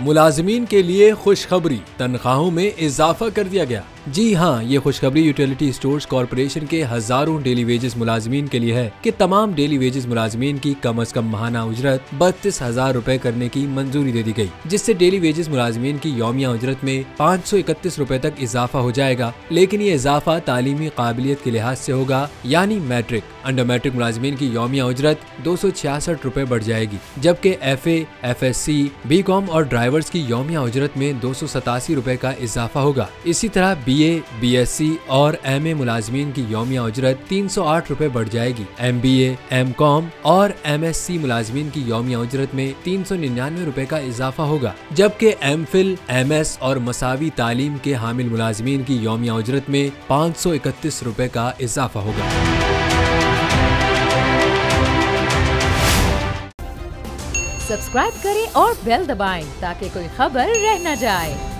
मुलाजमीन के लिए खुशखबरी, तनख्वाहों में इजाफा कर दिया गया। जी हाँ, ये खुशखबरी यूटिलिटी स्टोर्स कॉरपोरेशन के हजारों डेली वेजेस मुलाजमीन के लिए है कि तमाम डेली वेजेस मुलाजमीन की कम अज कम माहाना उजरत 32,000 रुपए करने की मंजूरी दे दी गई, जिससे डेली वेजेस मुलाजमीन की यौमिया उजरत में 531 रुपए तक इजाफा हो जाएगा। लेकिन ये इजाफा तालीमी काबिलियत के लिहाज से होगा, यानी मैट्रिक। अंडर मैट्रिक मुलाजमीन की यौमिया उजरत 266 रुपए बढ़ जाएगी, जबकि FA, FSC, BCom और ड्राइवर्स की यौमिया उजरत में 287 रुपए का इजाफा होगा। इसी तरह BA, BSc और MA मुलाजमीन की यौमिया उजरत 308 रुपए बढ़ जाएगी। MBA, MCom और MSc मुलाजमीन की यौमिया उजरत में 399 रुपए का इजाफा होगा, जबकि MPhil, MS और मसावी तालीम के हामिल मुलाजमीन की यौमिया उजरत में 531 रुपए का इजाफा होगा। सब्सक्राइब करें और बेल दबाएं ताकि कोई खबर रह न जाए।